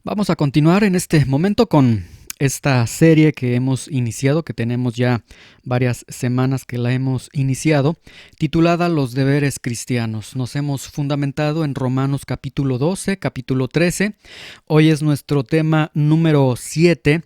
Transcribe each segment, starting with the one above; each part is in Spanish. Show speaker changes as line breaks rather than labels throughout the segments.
Vamos a continuar en este momento con esta serie que hemos iniciado, que tenemos ya varias semanas que la hemos iniciado, titulada Los deberes cristianos. Nos hemos fundamentado en Romanos capítulo 12, capítulo 13. Hoy es nuestro tema número 7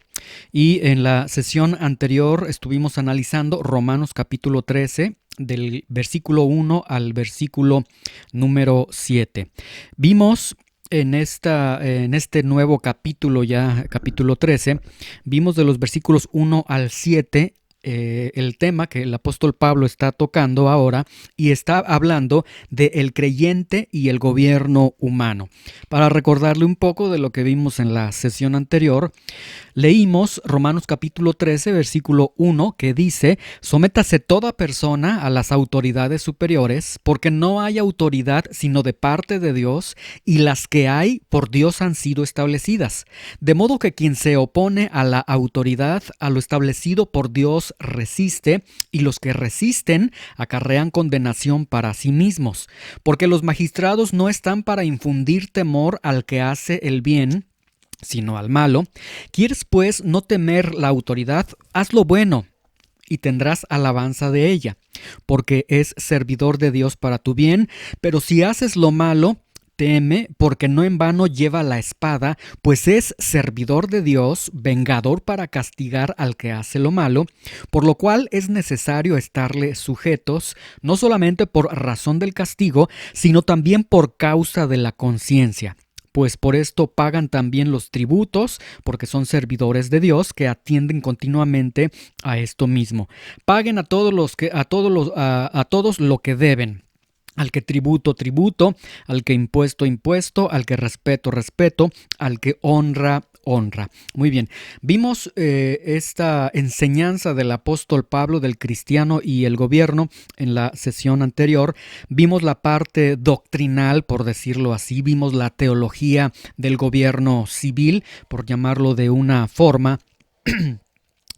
y en la sesión anterior estuvimos analizando Romanos capítulo 13, del versículo 1 al versículo número 7. Vimos en este nuevo capítulo, ya capítulo 13, vimos de los versículos 1 al 7 el tema que el apóstol Pablo está tocando ahora y está hablando de el creyente y el gobierno humano. Para recordarle un poco de lo que vimos en la sesión anterior, leímos Romanos capítulo 13, versículo 1, que dice: «Sométase toda persona a las autoridades superiores, porque no hay autoridad sino de parte de Dios, y las que hay por Dios han sido establecidas. De modo que quien se opone a la autoridad, a lo establecido por Dios, resiste, y los que resisten acarrean condenación para sí mismos. Porque los magistrados no están para infundir temor al que hace el bien, sino al malo. ¿Quieres pues no temer la autoridad? Haz lo bueno y tendrás alabanza de ella, porque es servidor de Dios para tu bien. Pero si haces lo malo, teme, porque no en vano lleva la espada, pues es servidor de Dios, vengador para castigar al que hace lo malo, por lo cual es necesario estarle sujetos, no solamente por razón del castigo, sino también por causa de la conciencia. Pues por esto pagan también los tributos, porque son servidores de Dios que atienden continuamente a esto mismo. Paguen a todos lo que deben. Al que tributo, tributo, al que impuesto, impuesto, al que respeto, respeto, al que honra, honra». Muy bien, vimos esta enseñanza del apóstol Pablo del cristiano y el gobierno en la sesión anterior. Vimos la parte doctrinal, por decirlo así, vimos la teología del gobierno civil, por llamarlo de una forma.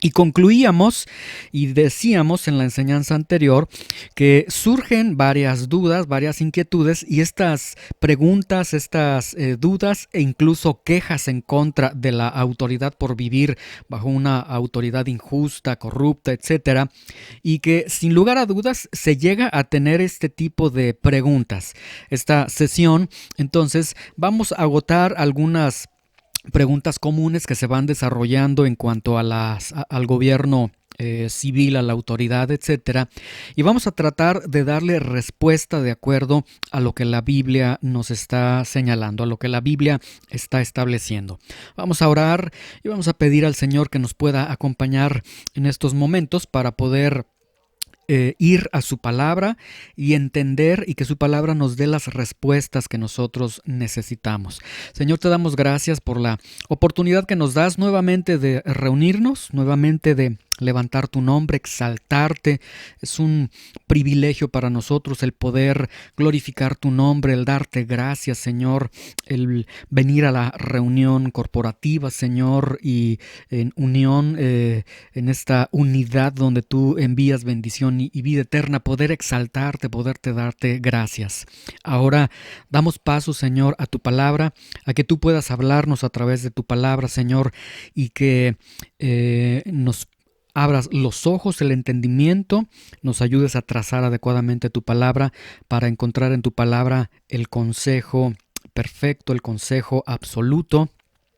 Y concluíamos y decíamos en la enseñanza anterior que surgen varias dudas, varias inquietudes, y estas preguntas, estas dudas e incluso quejas en contra de la autoridad por vivir bajo una autoridad injusta, corrupta, etcétera, y que sin lugar a dudas se llega a tener este tipo de preguntas. Esta sesión, entonces, vamos a agotar algunas preguntas comunes que se van desarrollando en cuanto a al gobierno civil, a la autoridad, etcétera, y vamos a tratar de darle respuesta de acuerdo a lo que la Biblia nos está señalando, a lo que la Biblia está estableciendo. Vamos a orar y vamos a pedir al Señor que nos pueda acompañar en estos momentos para poder ir a su palabra y entender, y que su palabra nos dé las respuestas que nosotros necesitamos. Señor, te damos gracias por la oportunidad que nos das nuevamente de reunirnos, nuevamente de levantar tu nombre, exaltarte. Es un privilegio para nosotros el poder glorificar tu nombre, el darte gracias, Señor, el venir a la reunión corporativa, Señor, y en unión, en esta unidad donde tú envías bendición y vida eterna, poder exaltarte, poderte darte gracias. Ahora damos paso, Señor, a tu palabra, a que tú puedas hablarnos a través de tu palabra, Señor, y que nos abras los ojos, el entendimiento, nos ayudes a trazar adecuadamente tu palabra para encontrar en tu palabra el consejo perfecto, el consejo absoluto,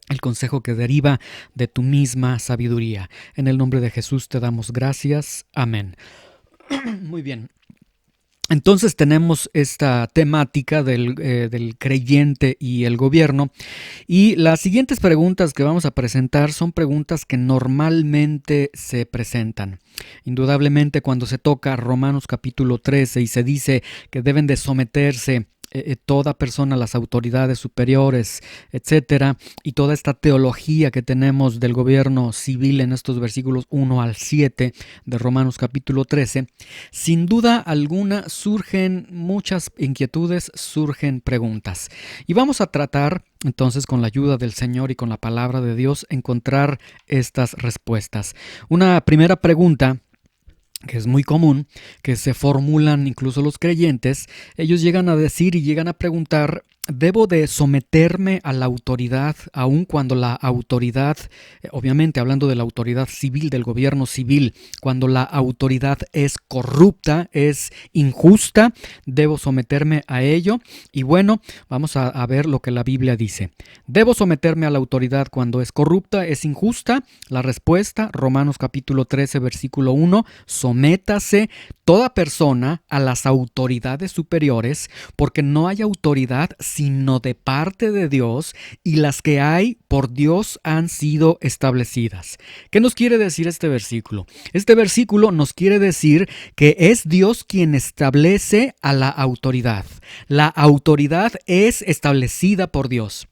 el consejo que deriva de tu misma sabiduría. En el nombre de Jesús te damos gracias. Amén. Muy bien. Entonces tenemos esta temática del creyente y el gobierno, y las siguientes preguntas que vamos a presentar son preguntas que normalmente se presentan. Indudablemente, cuando se toca Romanos capítulo 13 y se dice que deben de someterse toda persona a las autoridades superiores, etcétera, y toda esta teología que tenemos del gobierno civil en estos versículos 1 al 7 de Romanos capítulo 13, sin duda alguna surgen muchas inquietudes, surgen preguntas. Y vamos a tratar entonces, con la ayuda del Señor y con la palabra de Dios, encontrar estas respuestas. Una primera pregunta que es muy común, que se formulan incluso los creyentes, ellos llegan a decir y llegan a preguntar debo de someterme a la autoridad, aun cuando la autoridad, obviamente hablando de la autoridad civil, del gobierno civil, cuando la autoridad es corrupta, es injusta, debo someterme a ello. Y bueno, vamos a ver lo que la Biblia dice. ¿Debo someterme a la autoridad cuando es corrupta, es injusta? La respuesta, Romanos capítulo 13, versículo 1, sométase toda persona a las autoridades superiores, porque no hay autoridad sino de parte de Dios, y las que hay por Dios han sido establecidas. ¿Qué nos quiere decir este versículo? Este versículo nos quiere decir que es Dios quien establece a la autoridad. La autoridad es establecida por Dios.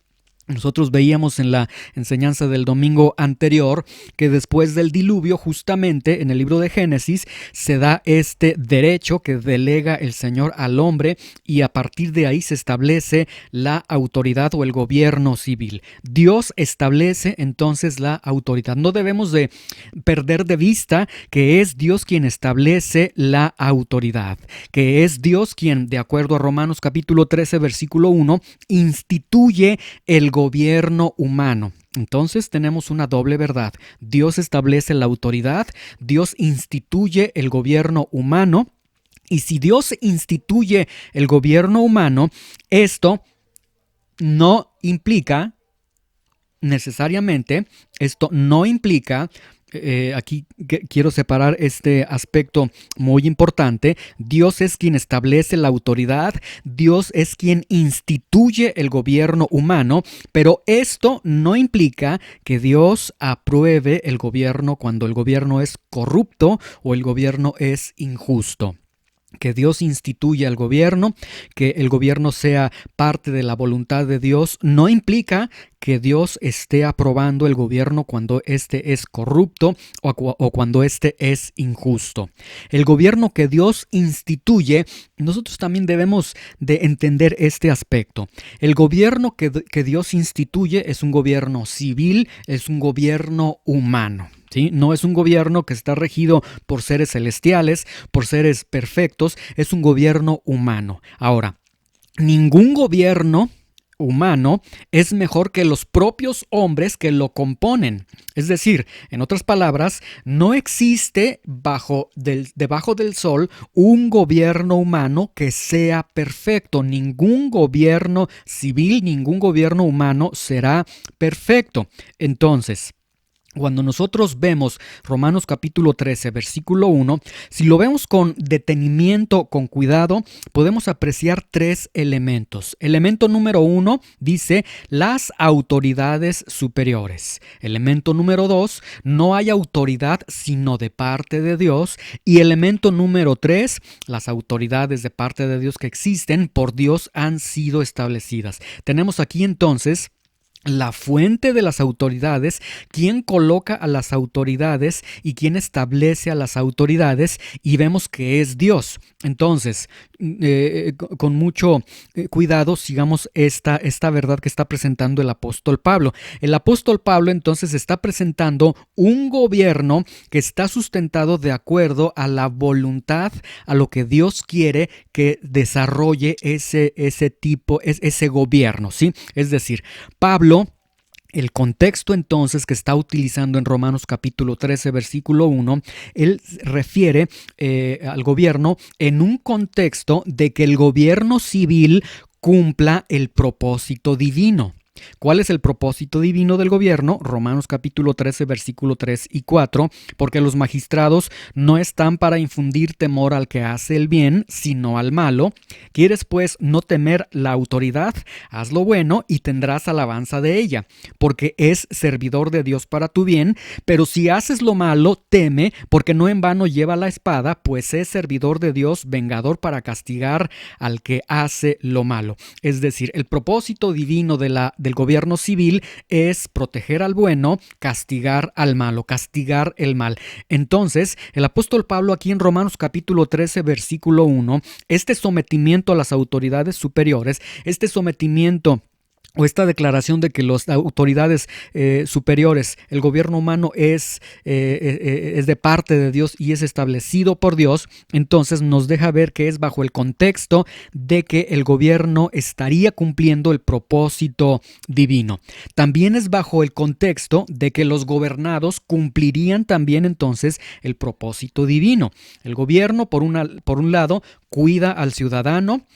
Nosotros veíamos en la enseñanza del domingo anterior que después del diluvio, justamente en el libro de Génesis, se da este derecho que delega el Señor al hombre, y a partir de ahí se establece la autoridad o el gobierno civil. Dios establece entonces la autoridad. No debemos de perder de vista que es Dios quien establece la autoridad, que es Dios quien, de acuerdo a Romanos capítulo 13, versículo 1, instituye el gobierno humano. Entonces tenemos una doble verdad. Dios establece la autoridad, Dios instituye el gobierno humano, y si Dios instituye el gobierno humano, esto no implica necesariamente, aquí quiero separar este aspecto muy importante. Dios es quien establece la autoridad, Dios es quien instituye el gobierno humano, pero esto no implica que Dios apruebe el gobierno cuando el gobierno es corrupto o el gobierno es injusto. Que Dios instituya el gobierno, que el gobierno sea parte de la voluntad de Dios, no implica que Dios esté aprobando el gobierno cuando éste es corrupto o cuando éste es injusto. El gobierno que Dios instituye, nosotros también debemos de entender este aspecto. El gobierno que Dios instituye es un gobierno civil, es un gobierno humano. ¿Sí? No es un gobierno que está regido por seres celestiales, por seres perfectos, es un gobierno humano. Ahora, ningún gobierno humano es mejor que los propios hombres que lo componen. Es decir, en otras palabras, no existe debajo del sol un gobierno humano que sea perfecto. Ningún gobierno civil, ningún gobierno humano será perfecto. Entonces, cuando nosotros vemos Romanos capítulo 13, versículo 1, si lo vemos con detenimiento, con cuidado, podemos apreciar tres elementos. Elemento número 1 dice las autoridades superiores. Elemento número 2, no hay autoridad sino de parte de Dios. Y elemento número 3, las autoridades de parte de Dios que existen por Dios han sido establecidas. Tenemos aquí entonces la fuente de las autoridades, quién coloca a las autoridades y quién establece a las autoridades, y vemos que es Dios. Entonces, con mucho cuidado, sigamos esta verdad que está presentando el apóstol Pablo. El apóstol Pablo entonces está presentando un gobierno que está sustentado de acuerdo a la voluntad, a lo que Dios quiere que desarrolle ese gobierno, ¿sí? Es decir, Pablo, el contexto entonces que está utilizando en Romanos capítulo 13, versículo 1, él refiere al gobierno en un contexto de que el gobierno civil cumpla el propósito divino. ¿Cuál es el propósito divino del gobierno? Romanos capítulo 13, versículo 3 y 4, porque los magistrados no están para infundir temor al que hace el bien, sino al malo. ¿Quieres pues no temer la autoridad? Haz lo bueno y tendrás alabanza de ella, porque es servidor de Dios para tu bien, pero si haces lo malo, teme, porque no en vano lleva la espada, pues es servidor de Dios, vengador para castigar al que hace lo malo. Es decir, el propósito divino del gobierno civil es proteger al bueno, castigar al malo, castigar el mal. Entonces, el apóstol Pablo aquí en Romanos capítulo 13, versículo 1, este sometimiento a las autoridades superiores, este sometimiento o esta declaración de que las autoridades superiores, el gobierno humano es de parte de Dios y es establecido por Dios, entonces nos deja ver que es bajo el contexto de que el gobierno estaría cumpliendo el propósito divino. También es bajo el contexto de que los gobernados cumplirían también entonces el propósito divino. El gobierno, por un lado, cuida al ciudadano,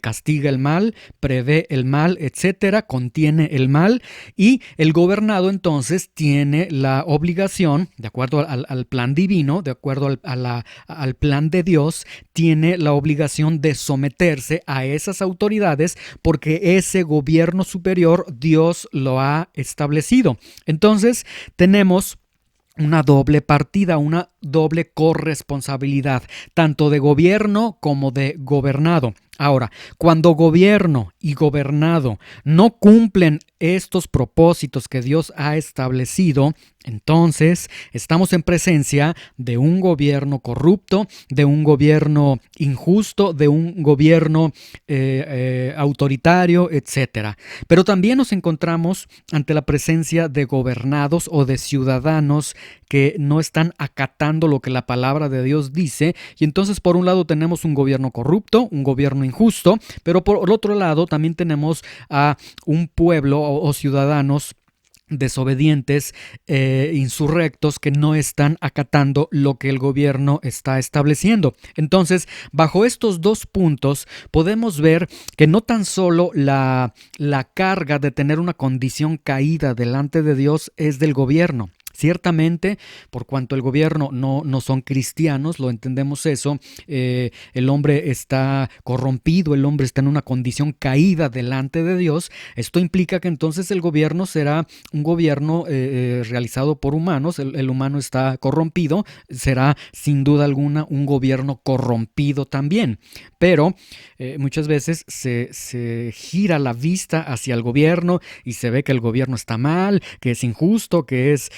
castiga el mal, prevé el mal, etcétera, contiene el mal, y el gobernado entonces tiene la obligación, de acuerdo al plan divino, de acuerdo al plan de Dios, tiene la obligación de someterse a esas autoridades porque ese gobierno superior Dios lo ha establecido. Entonces tenemos una doble partida, una doble corresponsabilidad, tanto de gobierno como de gobernado. Ahora, cuando gobierno y gobernado no cumplen estos propósitos que Dios ha establecido, entonces estamos en presencia de un gobierno corrupto, de un gobierno injusto, de un gobierno autoritario, etc. Pero también nos encontramos ante la presencia de gobernados o de ciudadanos que no están acatando lo que la palabra de Dios dice, y entonces por un lado tenemos un gobierno corrupto, un gobierno injusto, pero por otro lado también tenemos a un pueblo o ciudadanos desobedientes, insurrectos, que no están acatando lo que el gobierno está estableciendo. Entonces, bajo estos dos puntos, podemos ver que no tan solo la carga de tener una condición caída delante de Dios es del gobierno. Ciertamente, por cuanto el gobierno no son cristianos, lo entendemos eso, el hombre está corrompido, el hombre está en una condición caída delante de Dios. Esto implica que entonces el gobierno será un gobierno realizado por humanos, el humano está corrompido, será sin duda alguna un gobierno corrompido también. Pero muchas veces se gira la vista hacia el gobierno y se ve que el gobierno está mal, que es injusto, que es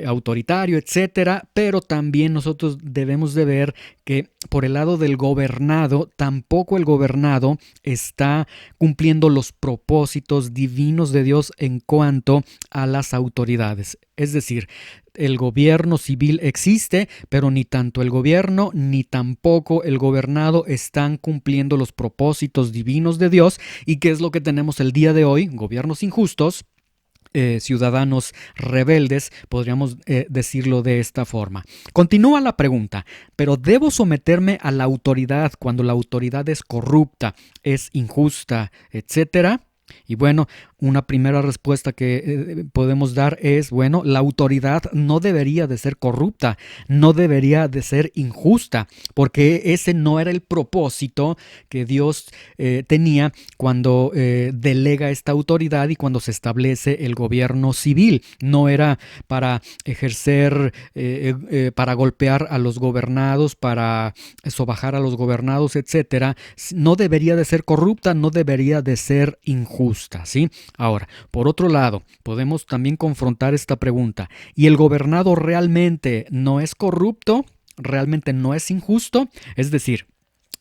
autoritario, etcétera, pero también nosotros debemos de ver que por el lado del gobernado, tampoco el gobernado está cumpliendo los propósitos divinos de Dios en cuanto a las autoridades. Es decir, el gobierno civil existe, pero ni tanto el gobierno ni tampoco el gobernado están cumpliendo los propósitos divinos de Dios. ¿Y qué es lo que tenemos el día de hoy? Gobiernos injustos, ciudadanos rebeldes, podríamos decirlo de esta forma. Continúa la pregunta, ¿pero debo someterme a la autoridad cuando la autoridad es corrupta, es injusta, etcétera? Y bueno, una primera respuesta que podemos dar es, bueno, la autoridad no debería de ser corrupta, no debería de ser injusta, porque ese no era el propósito que Dios tenía cuando delega esta autoridad y cuando se establece el gobierno civil. No era para ejercer, para golpear a los gobernados, para sobajar a los gobernados, etcétera. No debería de ser corrupta, no debería de ser injusta, ¿sí? Ahora, por otro lado, podemos también confrontar esta pregunta. ¿Y el gobernado realmente no es corrupto? ¿Realmente no es injusto? Es decir,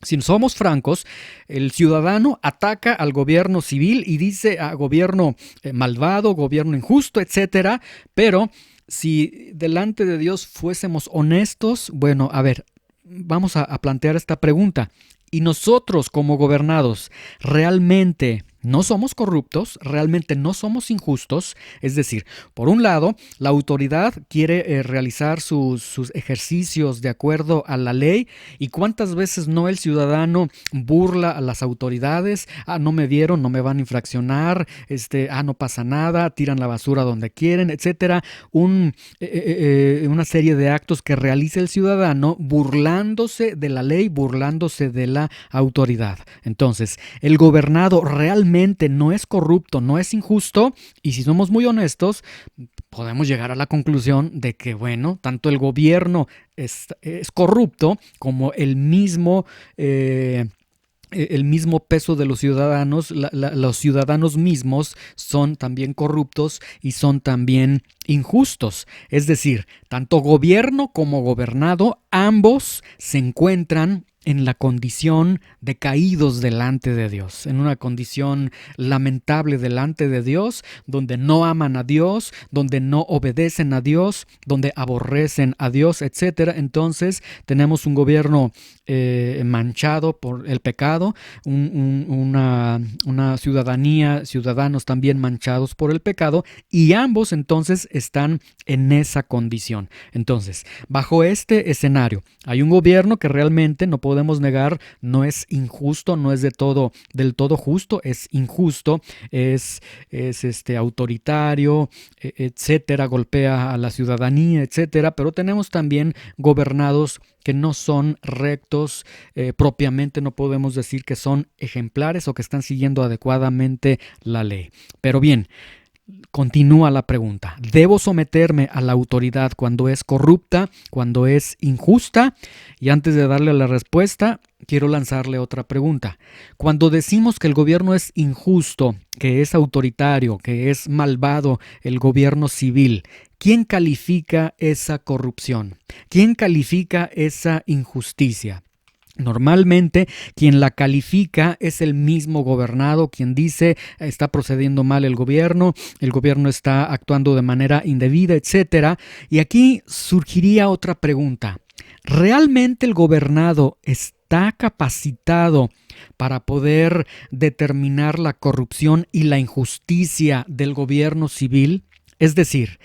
si somos francos, el ciudadano ataca al gobierno civil y dice a gobierno malvado, gobierno injusto, etcétera, pero si delante de Dios fuésemos honestos, bueno, a ver, vamos a plantear esta pregunta. ¿Y nosotros como gobernados realmente no somos corruptos, realmente no somos injustos? Es decir, por un lado, la autoridad quiere realizar sus ejercicios de acuerdo a la ley, y cuántas veces no el ciudadano burla a las autoridades. No me vieron, no me van a infraccionar, no pasa nada, tiran la basura donde quieren, etcétera. Una serie de actos que realiza el ciudadano burlándose de la ley, burlándose de la autoridad. Entonces, el gobernado realmente no es corrupto, no es injusto, y si somos muy honestos, podemos llegar a la conclusión de que, bueno, tanto el gobierno es corrupto como el mismo peso de los ciudadanos, los ciudadanos mismos son también corruptos y son también injustos. Es decir, tanto gobierno como gobernado, ambos se encuentran en la condición de caídos delante de Dios, en una condición lamentable delante de Dios, donde no aman a Dios, donde no obedecen a Dios, donde aborrecen a Dios, etc. Entonces tenemos un gobierno manchado por el pecado, una ciudadanos también manchados por el pecado, y ambos entonces están en esa condición. Entonces, bajo este escenario, hay un gobierno que realmente no podemos negar, no es injusto, no es del todo justo, es injusto, es autoritario, etcétera, golpea a la ciudadanía, etcétera, pero tenemos también gobernados que no son rectos, propiamente no podemos decir que son ejemplares o que están siguiendo adecuadamente la ley. Pero bien, continúa la pregunta. ¿Debo someterme a la autoridad cuando es corrupta, cuando es injusta? Y antes de darle la respuesta, quiero lanzarle otra pregunta. Cuando decimos que el gobierno es injusto, que es autoritario, que es malvado, el gobierno civil, ¿quién califica esa corrupción? ¿Quién califica esa injusticia? Normalmente quien la califica es el mismo gobernado, quien dice está procediendo mal el gobierno está actuando de manera indebida, etcétera. Y aquí surgiría otra pregunta. ¿Realmente el gobernado está capacitado para poder determinar la corrupción y la injusticia del gobierno civil? Es decir,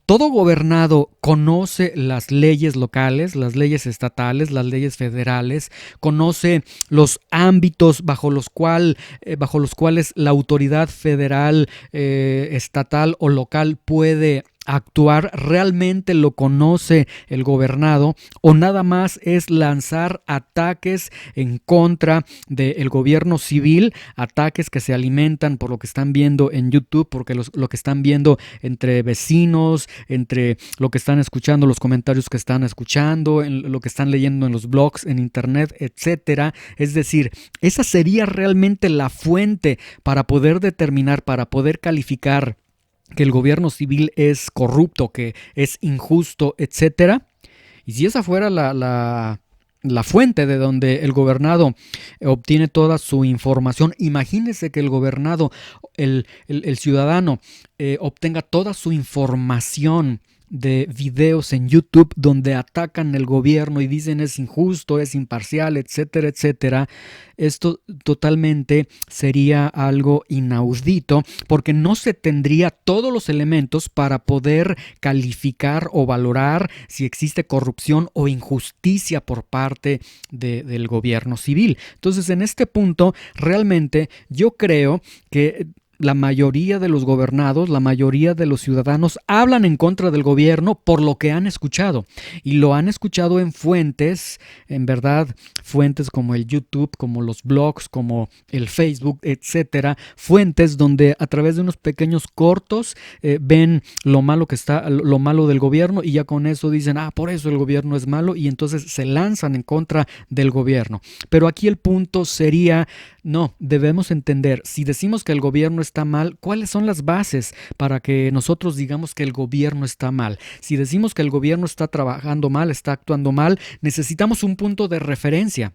¿todo gobernado conoce las leyes locales, las leyes estatales, las leyes federales? ¿Conoce los ámbitos bajo los cuales la autoridad federal, estatal o local puede actuar? ¿Realmente lo conoce el gobernado o nada más es lanzar ataques en contra del gobierno civil, ataques que se alimentan por lo que están viendo en YouTube, porque lo que están viendo entre vecinos, entre lo que están escuchando, los comentarios que están escuchando, en lo que están leyendo en los blogs, en internet, etcétera? Es decir, esa sería realmente la fuente para poder determinar, para poder calificar que el gobierno civil es corrupto, que es injusto, etcétera. Y si esa fuera la fuente de donde el gobernado obtiene toda su información, imagínese que el gobernado, el ciudadano, obtenga toda su información de videos en YouTube donde atacan el gobierno y dicen es injusto, es imparcial, etcétera, etcétera. Esto totalmente sería algo inaudito porque no se tendría todos los elementos para poder calificar o valorar si existe corrupción o injusticia por parte del gobierno civil. Entonces, en este punto, realmente yo creo que la mayoría de los gobernados, la mayoría de los ciudadanos hablan en contra del gobierno por lo que han escuchado. Y lo han escuchado en fuentes, en verdad, fuentes como el YouTube, como los blogs, como el Facebook, etcétera. Fuentes donde a través de unos pequeños cortos ven lo malo del gobierno y ya con eso dicen, por eso el gobierno es malo, y entonces se lanzan en contra del gobierno. Pero aquí el punto sería, no, debemos entender, si decimos que el gobierno está mal, ¿cuáles son las bases para que nosotros digamos que el gobierno está mal? Si decimos que el gobierno está trabajando mal, está actuando mal, necesitamos un punto de referencia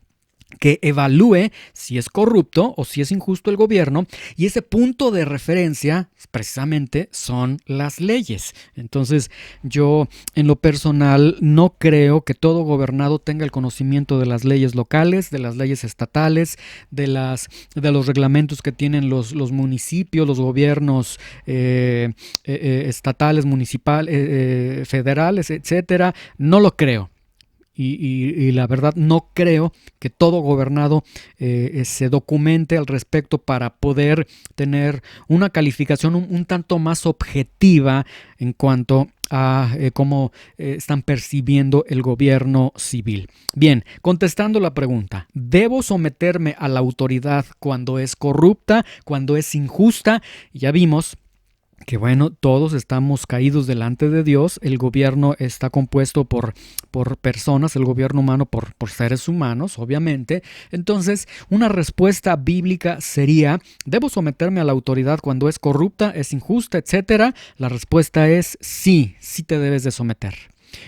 que evalúe si es corrupto o si es injusto el gobierno, y ese punto de referencia precisamente son las leyes. Entonces, yo en lo personal no creo que todo gobernado tenga el conocimiento de las leyes locales, de las leyes estatales, de los reglamentos que tienen los municipios, los gobiernos estatales, municipales, federales, etcétera. No lo creo. Y la verdad no creo que todo gobernado se documente al respecto para poder tener una calificación un tanto más objetiva en cuanto a cómo están percibiendo el gobierno civil. Bien, contestando la pregunta, ¿debo someterme a la autoridad cuando es corrupta, cuando es injusta? Ya vimos que bueno, todos estamos caídos delante de Dios. El gobierno está compuesto por personas, el gobierno humano por seres humanos, obviamente. Entonces, una respuesta bíblica sería, ¿debo someterme a la autoridad cuando es corrupta, es injusta, etcétera? La respuesta es sí, sí te debes de someter.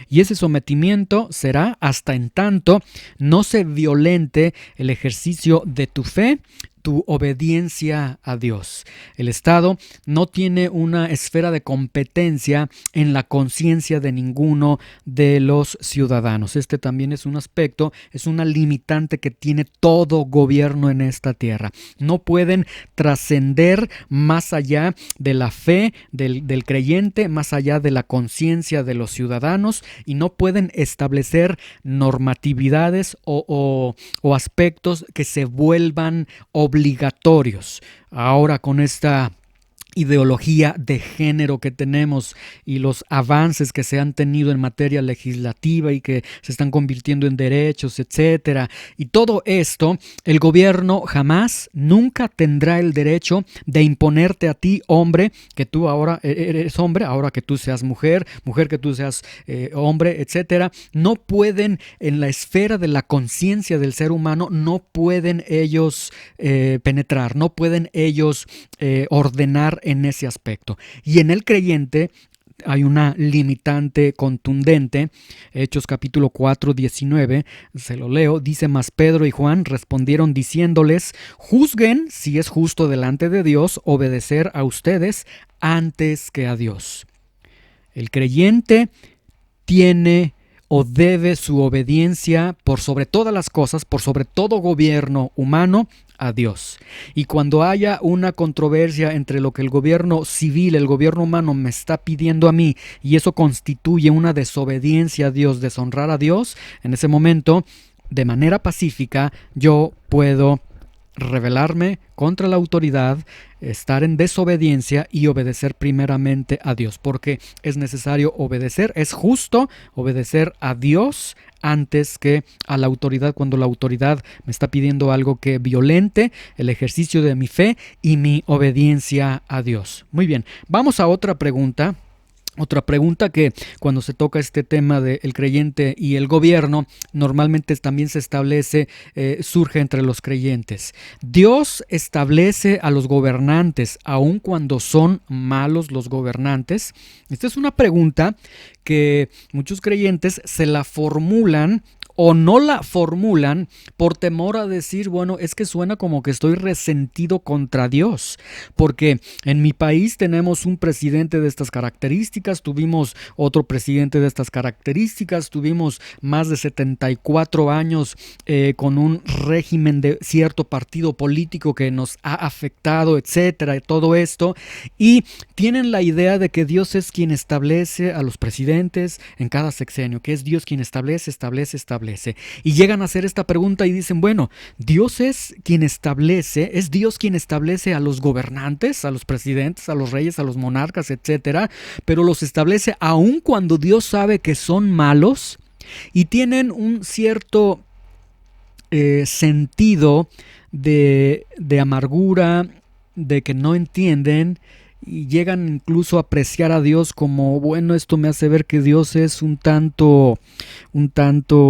Y ese sometimiento será hasta en tanto no se violente el ejercicio de tu fe, tu obediencia a Dios. El Estado no tiene una esfera de competencia en la conciencia de ninguno de los ciudadanos. Este también es un aspecto, es una limitante que tiene todo gobierno en esta tierra. No pueden trascender más allá de la fe del creyente, más allá de la conciencia de los ciudadanos, y no pueden establecer normatividades o aspectos que se vuelvan obligatorios. Ahora, con esta ideología de género que tenemos y los avances que se han tenido en materia legislativa y que se están convirtiendo en derechos, etcétera, y todo esto, el gobierno jamás, nunca tendrá el derecho de imponerte a ti, hombre, que tú ahora eres hombre, ahora que tú seas mujer, mujer que tú seas hombre, etcétera. No pueden, en la esfera de la conciencia del ser humano, no pueden ellos penetrar, no pueden ellos ordenar en ese aspecto. Y en el creyente hay una limitante contundente. Hechos capítulo 4, 19, se lo leo, dice: mas Pedro y Juan respondieron diciéndoles: juzguen si es justo delante de Dios obedecer a ustedes antes que a Dios. El creyente tiene o debe su obediencia por sobre todas las cosas, por sobre todo gobierno humano, a Dios. Y cuando haya una controversia entre lo que el gobierno civil, el gobierno humano me está pidiendo a mí, y eso constituye una desobediencia a Dios, deshonrar a Dios, en ese momento, de manera pacífica, yo puedo rebelarme contra la autoridad, estar en desobediencia y obedecer primeramente a Dios, porque es necesario obedecer, es justo obedecer a Dios antes que a la autoridad, cuando la autoridad me está pidiendo algo que violente el ejercicio de mi fe y mi obediencia a Dios. Muy bien, vamos a otra pregunta. Otra pregunta que cuando se toca este tema del creyente y el gobierno, normalmente también se establece, surge entre los creyentes. ¿Dios establece a los gobernantes aun cuando son malos los gobernantes? Esta es una pregunta que muchos creyentes se la formulan o no la formulan por temor a decir, bueno, es que suena como que estoy resentido contra Dios, porque en mi país tenemos un presidente de estas características, tuvimos otro presidente de estas características, tuvimos más de 74 años con un régimen de cierto partido político que nos ha afectado, etcétera, todo esto, y tienen la idea de que Dios es quien establece a los presidentes en cada sexenio, que es Dios quien establece. Y llegan a hacer esta pregunta y dicen, bueno, Dios es quien establece, es Dios quien establece a los gobernantes, a los presidentes, a los reyes, a los monarcas, etcétera, pero los establece aun cuando Dios sabe que son malos y tienen un cierto sentido de amargura, de que no entienden, y llegan incluso a apreciar a Dios como, bueno, esto me hace ver que Dios es un tanto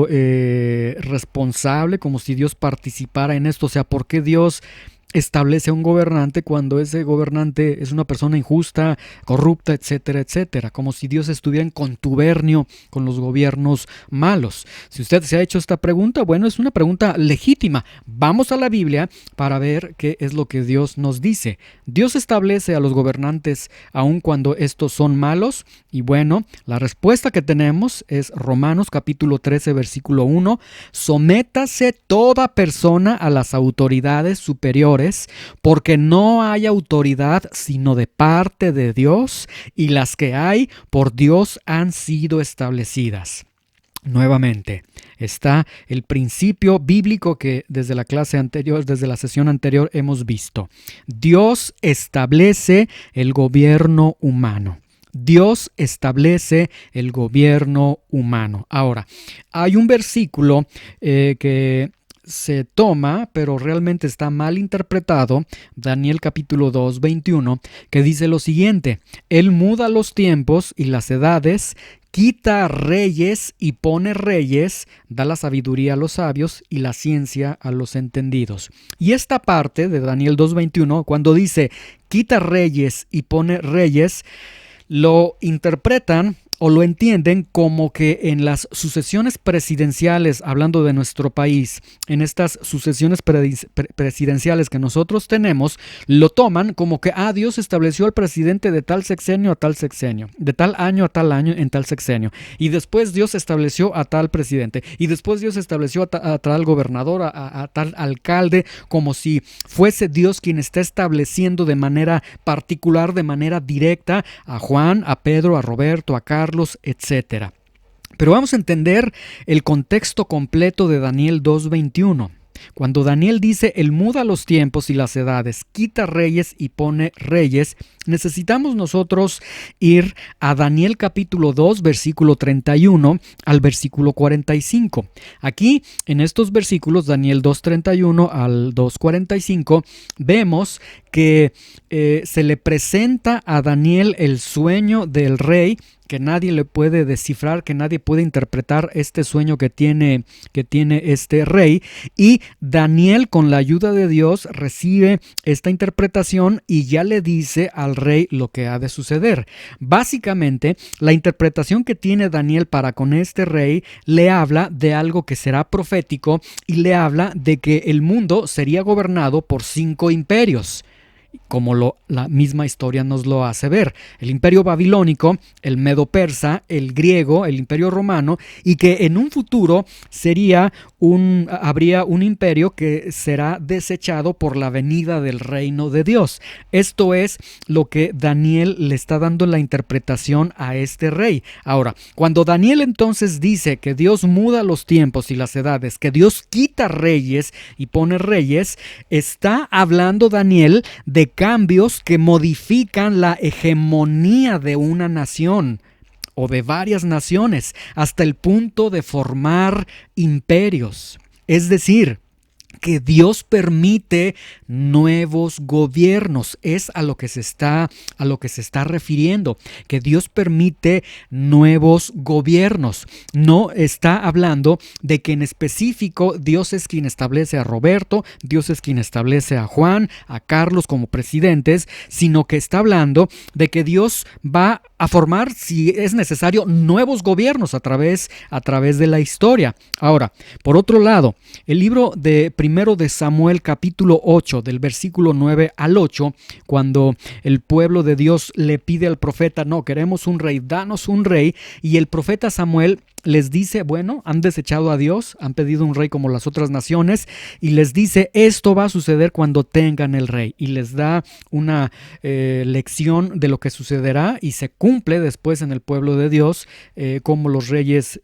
responsable, como si Dios participara en esto. O sea, ¿por qué Dios establece a un gobernante cuando ese gobernante es una persona injusta, corrupta, etcétera, etcétera? Como si Dios estuviera en contubernio con los gobiernos malos. Si usted se ha hecho esta pregunta, bueno, es una pregunta legítima. Vamos a la Biblia para ver qué es lo que Dios nos dice. ¿Dios establece a los gobernantes aun cuando estos son malos? Y bueno, la respuesta que tenemos es Romanos capítulo 13, versículo 1. Sométase toda persona a las autoridades superiores, porque no hay autoridad sino de parte de Dios, y las que hay por Dios han sido establecidas. Nuevamente, está el principio bíblico que desde la clase anterior, desde la sesión anterior hemos visto. Dios establece el gobierno humano. Dios establece el gobierno humano. Ahora, hay un versículo que se toma, pero realmente está mal interpretado, Daniel capítulo 2, 21, que dice lo siguiente: Él muda los tiempos y las edades, quita reyes y pone reyes, da la sabiduría a los sabios y la ciencia a los entendidos. Y esta parte de Daniel 2:21, cuando dice quita reyes y pone reyes, lo interpretan o lo entienden como que en las sucesiones presidenciales, hablando de nuestro país, en estas sucesiones presidenciales que nosotros tenemos, lo toman como que Dios estableció al presidente de tal sexenio a tal sexenio, de tal año a tal año en tal sexenio, y después Dios estableció a tal presidente, y después Dios estableció a tal gobernador, a tal alcalde, como si fuese Dios quien está estableciendo de manera particular, de manera directa, a Juan, a Pedro, a Roberto, a Carlos, etcétera. Pero vamos a entender el contexto completo de Daniel 2:21. Cuando Daniel dice, Él muda los tiempos y las edades, quita reyes y pone reyes, necesitamos nosotros ir a Daniel capítulo 2, versículo 31 al versículo 45. Aquí, en estos versículos, Daniel 2:31 al 2:45, vemos que se le presenta a Daniel el sueño del rey, que nadie le puede descifrar, que nadie puede interpretar este sueño que tiene este rey, y Daniel, con la ayuda de Dios, recibe esta interpretación y ya le dice al rey lo que ha de suceder. Básicamente, la interpretación que tiene Daniel para con este rey le habla de algo que será profético y le habla de que el mundo sería gobernado por 5 imperios, como la misma historia nos lo hace ver: el imperio babilónico, el medo-persa, el griego, el imperio romano, y que en un futuro habría un imperio que será desechado por la venida del reino de Dios. Esto es lo que Daniel le está dando la interpretación a este rey. Ahora, cuando Daniel entonces dice que Dios muda los tiempos y las edades, que Dios quita reyes y pone reyes, está hablando Daniel de cambios que modifican la hegemonía de una nación o de varias naciones hasta el punto de formar imperios. Es decir, que Dios permite nuevos gobiernos, es a lo que se está refiriendo, que Dios permite nuevos gobiernos. No está hablando de que en específico Dios es quien establece a Roberto, Dios es quien establece a Juan, a Carlos como presidentes, sino que está hablando de que Dios va a formar, si es necesario, nuevos gobiernos a través de la historia. Ahora, por otro lado, el libro de Primero de Samuel capítulo 8, del versículo 9 al 8, cuando el pueblo de Dios le pide al profeta, no, queremos un rey, danos un rey, y el profeta Samuel les dice, bueno, han desechado a Dios, han pedido un rey como las otras naciones, y les dice, esto va a suceder cuando tengan el rey, y les da una lección de lo que sucederá, y se cumple después en el pueblo de Dios, como los reyes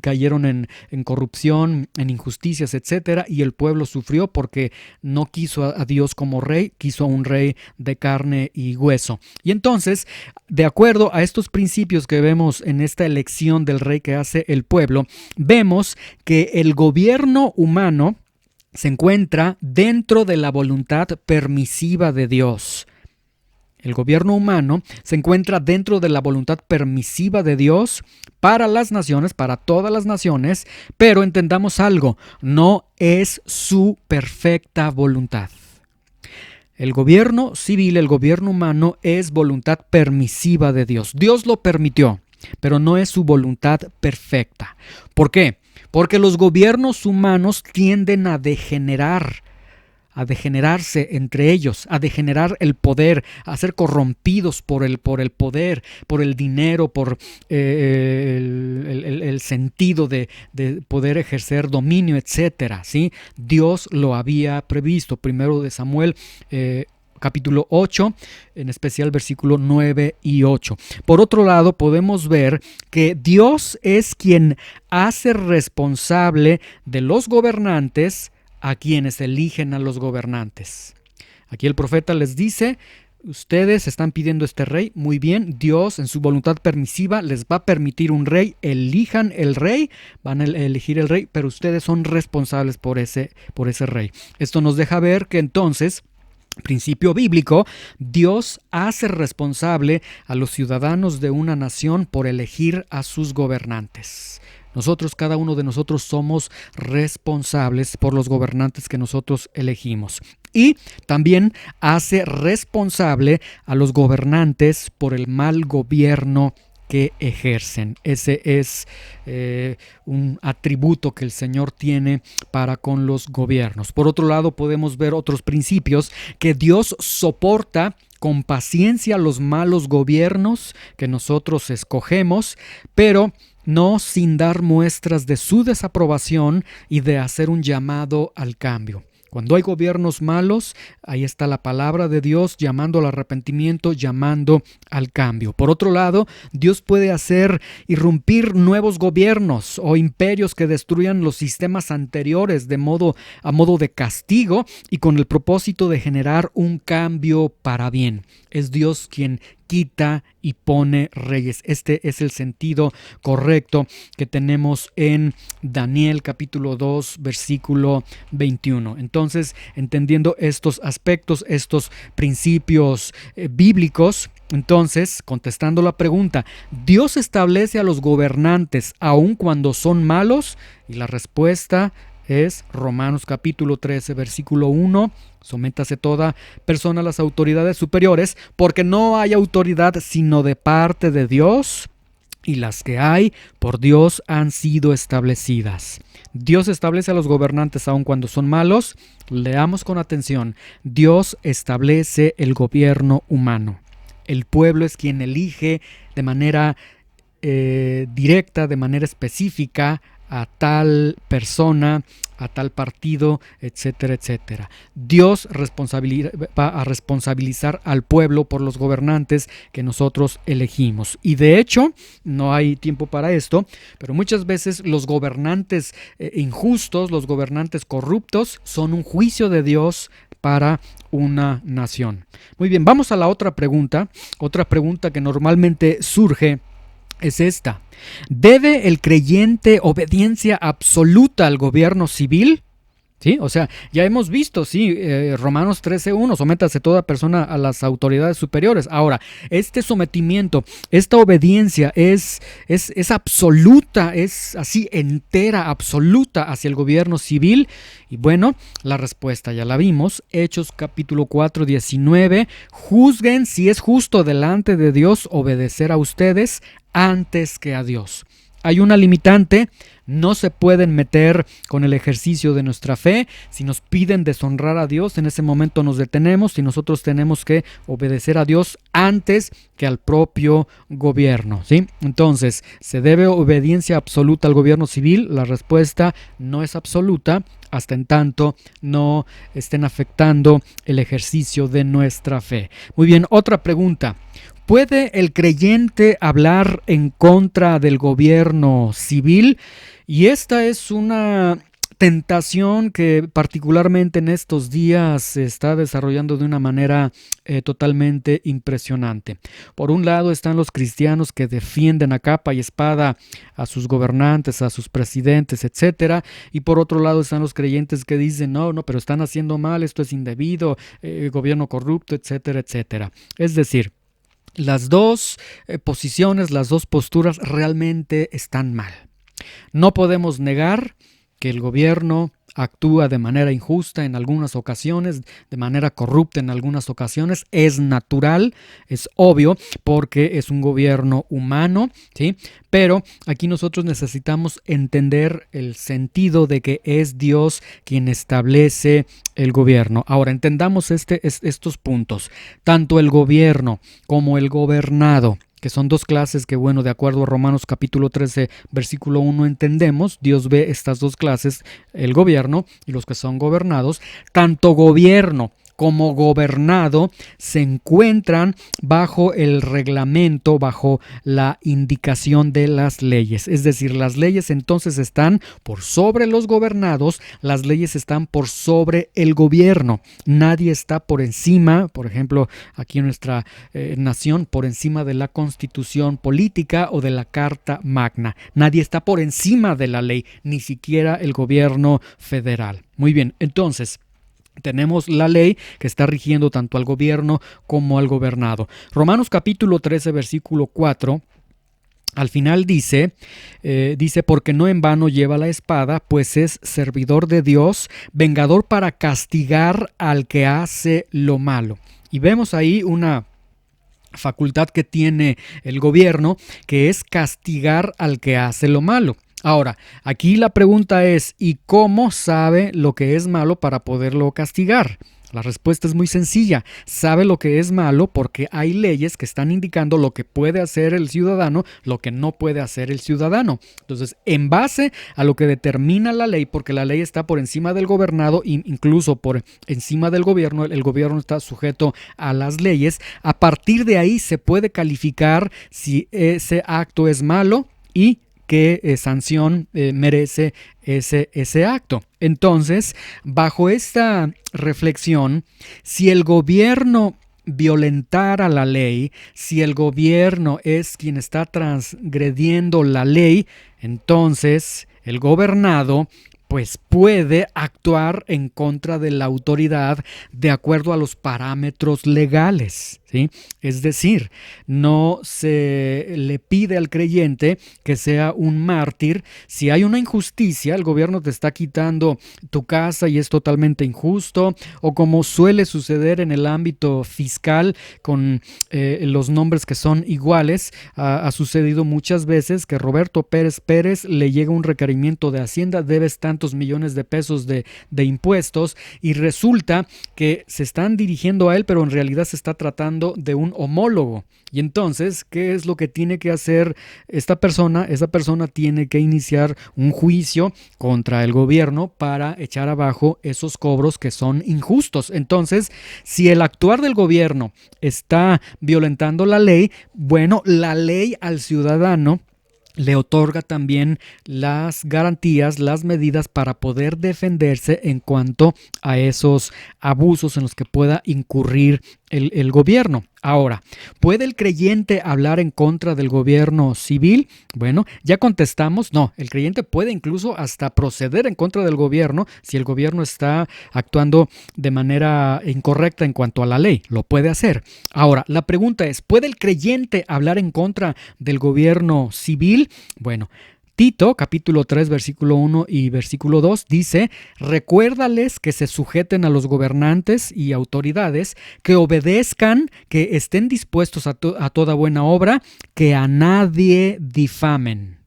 cayeron en corrupción, en injusticias, etcétera, y el pueblo sufrió porque no quiso a Dios como rey, quiso a un rey de carne y hueso. Y entonces, de acuerdo a estos principios que vemos en esta elección del rey que hace el pueblo, vemos que el gobierno humano se encuentra dentro de la voluntad permisiva de Dios. El gobierno humano se encuentra dentro de la voluntad permisiva de Dios para las naciones, para todas las naciones, pero entendamos algo, no es su perfecta voluntad. El gobierno civil, el gobierno humano es voluntad permisiva de Dios. Dios lo permitió, pero no es su voluntad perfecta. ¿Por qué? Porque los gobiernos humanos tienden a degenerarse entre ellos, a degenerar el poder, a ser corrompidos por el poder, por el dinero, por el sentido de poder ejercer dominio, etcétera, ¿sí? Dios lo había previsto. Primero de Samuel capítulo 8, en especial versículo 9 y 8. Por otro lado, podemos ver que Dios es quien hace responsable de los gobernantes a quienes eligen a los gobernantes. Aquí el profeta les dice, ustedes están pidiendo este rey, muy bien, Dios en su voluntad permisiva les va a permitir un rey, elijan el rey, van a elegir el rey, pero ustedes son responsables por ese rey. Esto nos deja ver que entonces, principio bíblico, Dios hace responsable a los ciudadanos de una nación por elegir a sus gobernantes. Nosotros, cada uno de nosotros, somos responsables por los gobernantes que nosotros elegimos. Y también hace responsable a los gobernantes por el mal gobierno que ejercen. Ese es un atributo que el Señor tiene para con los gobiernos. Por otro lado, podemos ver otros principios: que Dios soporta con paciencia los malos gobiernos que nosotros escogemos, pero no sin dar muestras de su desaprobación y de hacer un llamado al cambio. Cuando hay gobiernos malos, ahí está la palabra de Dios llamando al arrepentimiento, llamando al cambio. Por otro lado, Dios puede hacer irrumpir nuevos gobiernos o imperios que destruyan los sistemas anteriores a modo de castigo y con el propósito de generar un cambio para bien. Es Dios quien quita y pone reyes. Este es el sentido correcto que tenemos en Daniel capítulo 2, versículo 21. Entonces, entendiendo estos aspectos, estos principios bíblicos, entonces, contestando la pregunta, ¿Dios establece a los gobernantes aun cuando son malos? Y la respuesta es Romanos capítulo 13, versículo 1. Sométase toda persona a las autoridades superiores, porque no hay autoridad sino de parte de Dios, y las que hay por Dios han sido establecidas. Dios establece a los gobernantes aun cuando son malos. Leamos con atención. Dios establece el gobierno humano. El pueblo es quien elige de manera directa, de manera específica, a tal persona, a tal partido, etcétera, etcétera. Dios va a responsabilizar al pueblo por los gobernantes que nosotros elegimos. Y de hecho, no hay tiempo para esto, pero muchas veces los gobernantes injustos, los gobernantes corruptos, son un juicio de Dios para una nación. Muy bien, vamos a la otra pregunta que normalmente surge. Es esta: ¿debe el creyente obediencia absoluta al gobierno civil? ¿Sí? O sea, ya hemos visto, Romanos 13:1, sométase toda persona a las autoridades superiores. Ahora, este sometimiento, esta obediencia es absoluta, es así entera, absoluta hacia el gobierno civil. Y bueno, la respuesta ya la vimos. Hechos capítulo 4, 19. Juzguen si es justo delante de Dios obedecer a ustedes antes que a Dios. Hay una limitante: no se pueden meter con el ejercicio de nuestra fe. Si nos piden deshonrar a Dios, en ese momento nos detenemos y nosotros tenemos que obedecer a Dios antes que al propio gobierno, ¿sí? Entonces, ¿se debe obediencia absoluta al gobierno civil? La respuesta no es absoluta hasta en tanto no estén afectando el ejercicio de nuestra fe. Muy bien, otra pregunta. ¿Puede el creyente hablar en contra del gobierno civil? Y esta es una tentación que particularmente en estos días se está desarrollando de una manera totalmente impresionante. Por un lado están los cristianos que defienden a capa y espada a sus gobernantes, a sus presidentes, etcétera, y por otro lado están los creyentes que dicen no, pero están haciendo mal, esto es indebido, gobierno corrupto, etcétera, etcétera. Es decir, las dos posiciones, las dos posturas realmente están mal. No podemos negar que el gobierno actúa de manera injusta en algunas ocasiones, de manera corrupta en algunas ocasiones. Es natural, es obvio, porque es un gobierno humano, ¿sí? Pero aquí nosotros necesitamos entender el sentido de que es Dios quien establece el gobierno. Ahora, entendamos estos puntos. Tanto el gobierno como el gobernado, que son dos clases que, bueno, de acuerdo a Romanos capítulo 13, versículo 1, entendemos. Dios ve estas dos clases, el gobierno y los que son gobernados. Tanto gobierno como gobernado se encuentran bajo el reglamento, bajo la indicación de las leyes. Es decir, las leyes entonces están por sobre los gobernados, las leyes están por sobre el gobierno. Nadie está por encima, por ejemplo, aquí en nuestra nación, por encima de la Constitución política o de la Carta Magna. Nadie está por encima de la ley, ni siquiera el gobierno federal. Muy bien, entonces tenemos la ley que está rigiendo tanto al gobierno como al gobernado. Romanos capítulo 13, versículo 4, al final dice, porque no en vano lleva la espada, pues es servidor de Dios, vengador para castigar al que hace lo malo. Y vemos ahí una facultad que tiene el gobierno, que es castigar al que hace lo malo. Ahora, aquí la pregunta es, ¿y cómo sabe lo que es malo para poderlo castigar? La respuesta es muy sencilla. Sabe lo que es malo porque hay leyes que están indicando lo que puede hacer el ciudadano, lo que no puede hacer el ciudadano. Entonces, en base a lo que determina la ley, porque la ley está por encima del gobernado, incluso por encima del gobierno, el gobierno está sujeto a las leyes, a partir de ahí se puede calificar si ese acto es malo y qué sanción merece ese acto. Entonces, bajo esta reflexión, si el gobierno violentara la ley, si el gobierno es quien está transgrediendo la ley, entonces el gobernado pues puede actuar en contra de la autoridad de acuerdo a los parámetros legales, ¿sí? Es decir, no se le pide al creyente que sea un mártir. Si hay una injusticia, el gobierno te está quitando tu casa y es totalmente injusto, o como suele suceder en el ámbito fiscal con los nombres que son iguales, ha sucedido muchas veces que Roberto Pérez Pérez le llega un requerimiento de Hacienda, debes tantos millones de pesos de impuestos, y resulta que se están dirigiendo a él, pero en realidad se está tratando de un homólogo. Y entonces, ¿qué es lo que tiene que hacer esta persona? Esa persona tiene que iniciar un juicio contra el gobierno para echar abajo esos cobros que son injustos. Entonces, si el actuar del gobierno está violentando la ley, bueno, la ley al ciudadano le otorga también las garantías, las medidas para poder defenderse en cuanto a esos abusos en los que pueda incurrir el gobierno. Ahora, ¿puede el creyente hablar en contra del gobierno civil? Bueno, ya contestamos, no, el creyente puede incluso hasta proceder en contra del gobierno si el gobierno está actuando de manera incorrecta en cuanto a la ley, lo puede hacer. Ahora, la pregunta es, ¿puede el creyente hablar en contra del gobierno civil? Bueno, Tito, capítulo 3, versículo 1 y versículo 2 dice: recuérdales que se sujeten a los gobernantes y autoridades, que obedezcan, que estén dispuestos a toda buena obra, que a nadie difamen.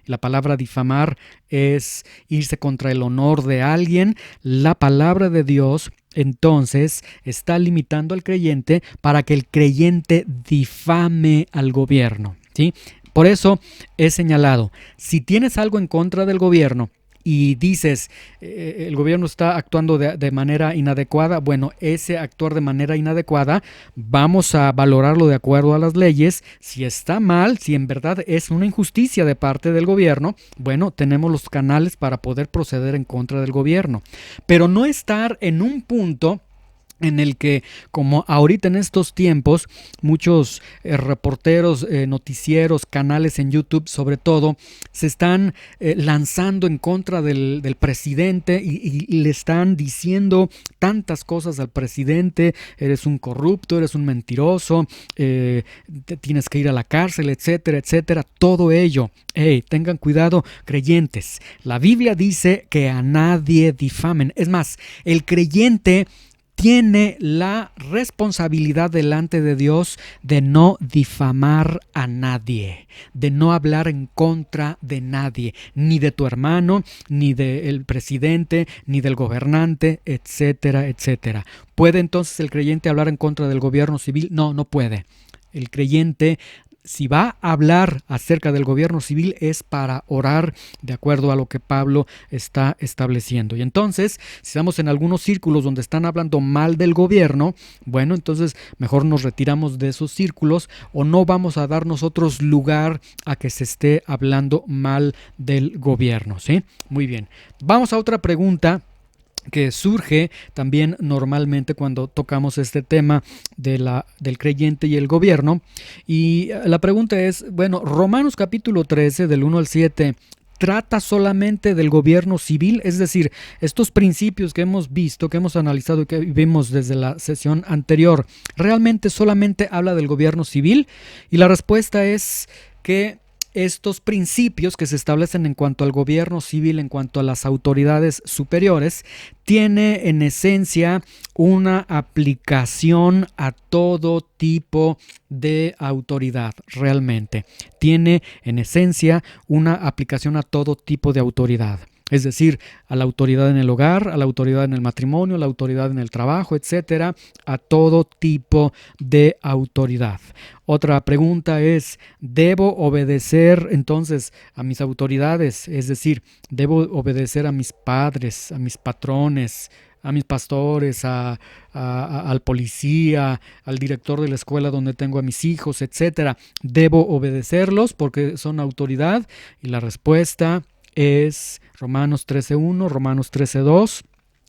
La palabra difamar es irse contra el honor de alguien. La palabra de Dios entonces está limitando al creyente para que el creyente difame al gobierno, ¿sí? Por eso he señalado, si tienes algo en contra del gobierno y dices el gobierno está actuando de manera inadecuada, bueno, ese actuar de manera inadecuada vamos a valorarlo de acuerdo a las leyes. Si está mal, si en verdad es una injusticia de parte del gobierno, bueno, tenemos los canales para poder proceder en contra del gobierno. Pero no estar en un punto en el que, como ahorita en estos tiempos, muchos reporteros, noticieros, canales en YouTube sobre todo, se están lanzando en contra del presidente y le están diciendo tantas cosas al presidente: eres un corrupto, eres un mentiroso, tienes que ir a la cárcel, etcétera, etcétera. Todo ello, tengan cuidado, creyentes. La Biblia dice que a nadie difamen. Es más, el creyente tiene la responsabilidad delante de Dios de no difamar a nadie, de no hablar en contra de nadie, ni de tu hermano, ni del presidente, ni del gobernante, etcétera, etcétera. ¿Puede entonces el creyente hablar en contra del gobierno civil? No, no puede. El creyente, si va a hablar acerca del gobierno civil, es para orar de acuerdo a lo que Pablo está estableciendo. Y entonces, si estamos en algunos círculos donde están hablando mal del gobierno, bueno, entonces mejor nos retiramos de esos círculos, o no vamos a dar nosotros lugar a que se esté hablando mal del gobierno, ¿sí? Muy bien. Vamos a otra pregunta que surge también normalmente cuando tocamos este tema del creyente y el gobierno. Y la pregunta es, bueno, Romanos capítulo 13, del 1 al 7, ¿trata solamente del gobierno civil? Es decir, estos principios que hemos visto, que hemos analizado y que vimos desde la sesión anterior, ¿realmente solamente habla del gobierno civil? Y la respuesta es que estos principios que se establecen en cuanto al gobierno civil, en cuanto a las autoridades superiores, tiene en esencia una aplicación a todo tipo de autoridad, realmente. Tiene en esencia una aplicación a todo tipo de autoridad. Es decir, a la autoridad en el hogar, a la autoridad en el matrimonio, a la autoridad en el trabajo, etcétera, a todo tipo de autoridad. Otra pregunta es, ¿debo obedecer entonces a mis autoridades? Es decir, ¿debo obedecer a mis padres, a mis patrones, a mis pastores, al policía, al director de la escuela donde tengo a mis hijos, etcétera? ¿Debo obedecerlos porque son autoridad? Y la respuesta es Romanos 13:1, Romanos 13:2,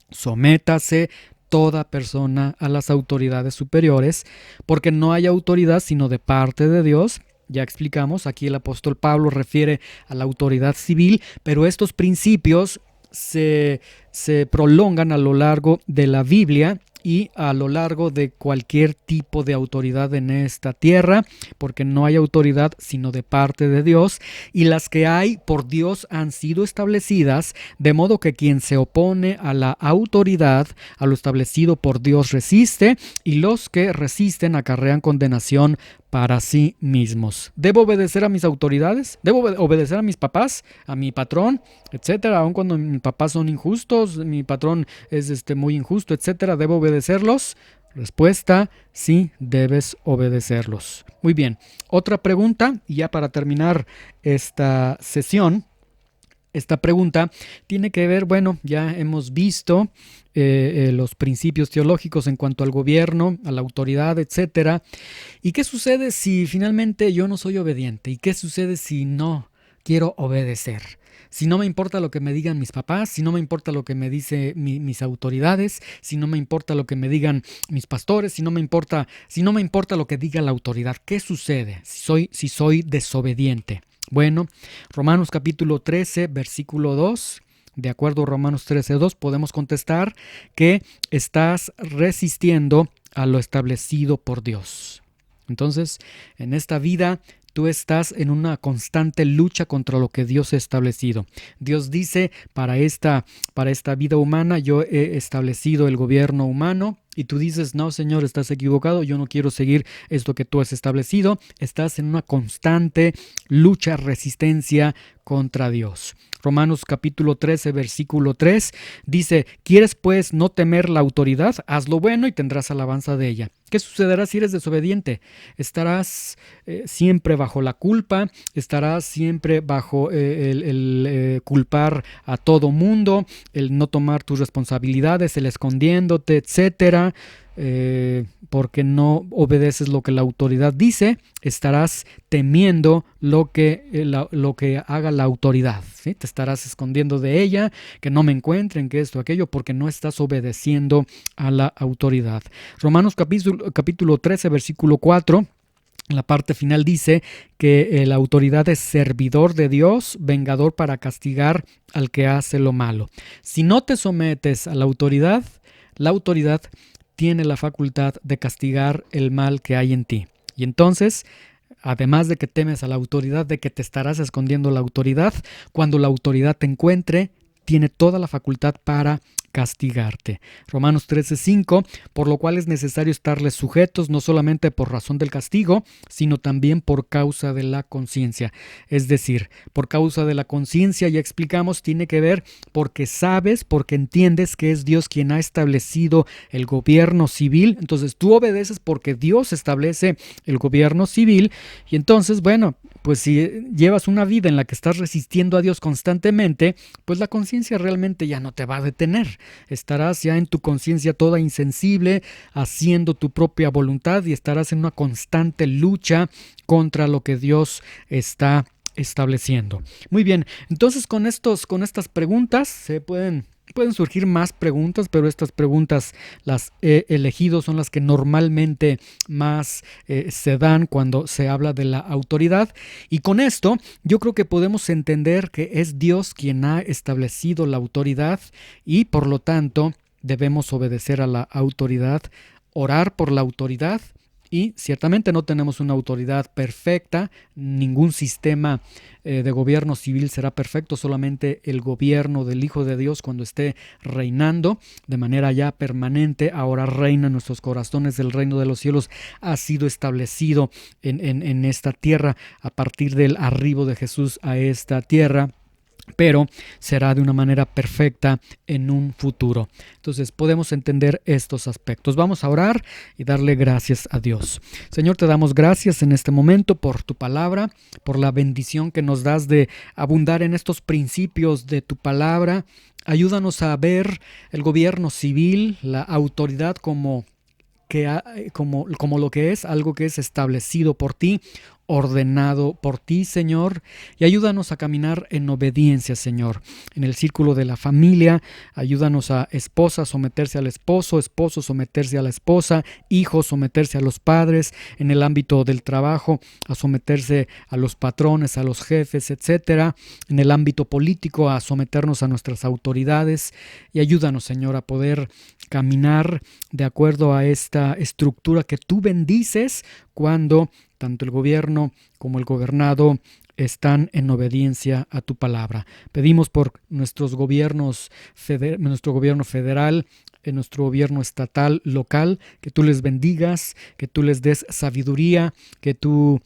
sométase toda persona a las autoridades superiores, porque no hay autoridad sino de parte de Dios. Ya explicamos, aquí el apóstol Pablo refiere a la autoridad civil, pero estos principios se prolongan a lo largo de la Biblia y a lo largo de cualquier tipo de autoridad en esta tierra, porque no hay autoridad sino de parte de Dios, y las que hay por Dios han sido establecidas, de modo que quien se opone a la autoridad, a lo establecido por Dios, resiste, y los que resisten acarrean condenación para sí mismos. ¿Debo obedecer a mis autoridades? ¿Debo obedecer a mis papás, a mi patrón, etcétera? Aun cuando mis papás son injustos, mi patrón es muy injusto, etcétera, ¿debo obedecerlos? Respuesta, sí, debes obedecerlos. Muy bien, otra pregunta, y ya para terminar esta sesión. Esta pregunta tiene que ver, bueno, ya hemos visto los principios teológicos en cuanto al gobierno, a la autoridad, etcétera. ¿Y qué sucede si finalmente yo no soy obediente? ¿Y qué sucede si no quiero obedecer? Si no me importa lo que me digan mis papás, si no me importa lo que me dicen mis autoridades, si no me importa lo que me digan mis pastores, si no me importa lo que diga la autoridad, ¿qué sucede si soy desobediente? Bueno, Romanos capítulo 13, versículo 2, de acuerdo a Romanos 13:2, podemos contestar que estás resistiendo a lo establecido por Dios. Entonces, en esta vida tú estás en una constante lucha contra lo que Dios ha establecido. Dios dice, para esta vida humana yo he establecido el gobierno humano, y tú dices, no, Señor, estás equivocado, yo no quiero seguir esto que tú has establecido. Estás en una constante lucha, resistencia contra Dios. Romanos capítulo 13, versículo 3 dice, ¿quieres pues no temer la autoridad? Haz lo bueno y tendrás alabanza de ella. ¿Qué sucederá si eres desobediente? Estarás siempre bajo la culpa, estarás siempre bajo el culpar a todo mundo, el no tomar tus responsabilidades, el escondiéndote, etcétera. Porque no obedeces lo que la autoridad dice, estarás temiendo lo que haga la autoridad, ¿sí? Te estarás escondiendo de ella, que no me encuentren, que esto, aquello, porque no estás obedeciendo a la autoridad. Romanos capítulo 13, versículo 4. La parte final dice que la autoridad es servidor de Dios, vengador para castigar al que hace lo malo. Si no te sometes a la autoridad tiene la facultad de castigar el mal que hay en ti. Y entonces, además de que temes a la autoridad, de que te estarás escondiendo la autoridad, cuando la autoridad te encuentre, tiene toda la facultad para castigarte. Romanos 13:5, por lo cual es necesario estarles sujetos no solamente por razón del castigo, sino también por causa de la conciencia. Es decir, por causa de la conciencia, ya explicamos, tiene que ver porque sabes, porque entiendes que es Dios quien ha establecido el gobierno civil. Entonces tú obedeces porque Dios establece el gobierno civil, y entonces, bueno, pues si llevas una vida en la que estás resistiendo a Dios constantemente, pues la conciencia realmente ya no te va a detener. Estarás ya en tu conciencia toda insensible, haciendo tu propia voluntad, y estarás en una constante lucha contra lo que Dios está estableciendo. Muy bien, entonces con estas preguntas se pueden surgir más preguntas, pero estas preguntas las he elegido, son las que normalmente más se dan cuando se habla de la autoridad. Y con esto yo creo que podemos entender que es Dios quien ha establecido la autoridad, y por lo tanto debemos obedecer a la autoridad, orar por la autoridad Y ciertamente no tenemos una autoridad perfecta, ningún sistema de gobierno civil será perfecto, solamente el gobierno del Hijo de Dios cuando esté reinando de manera ya permanente, ahora reina en nuestros corazones, el reino de los cielos ha sido establecido en esta tierra a partir del arribo de Jesús a esta tierra, pero será de una manera perfecta en un futuro. Entonces podemos entender estos aspectos. Vamos a orar y darle gracias a Dios. Señor, te damos gracias en este momento por tu palabra, por la bendición que nos das de abundar en estos principios de tu palabra. Ayúdanos a ver el gobierno civil, la autoridad como lo que es, algo que es establecido por ti, ordenado por ti, Señor, y ayúdanos a caminar en obediencia, Señor. En el círculo de la familia, ayúdanos a esposa someterse al esposo, esposo someterse a la esposa, hijos someterse a los padres, en el ámbito del trabajo, a someterse a los patrones, a los jefes, etcétera. En el ámbito político, a someternos a nuestras autoridades, y ayúdanos, Señor, a poder caminar de acuerdo a esta estructura que tú bendices cuando tanto el gobierno como el gobernado están en obediencia a tu palabra. Pedimos por nuestro gobierno federal, en nuestro gobierno estatal, local, que tú les bendigas, que tú les des sabiduría, que tú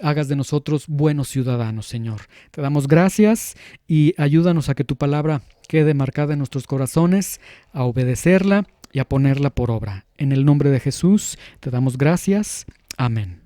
hagas de nosotros buenos ciudadanos, Señor. Te damos gracias y ayúdanos a que tu palabra quede marcada en nuestros corazones, a obedecerla y a ponerla por obra. En el nombre de Jesús te damos gracias. Amén.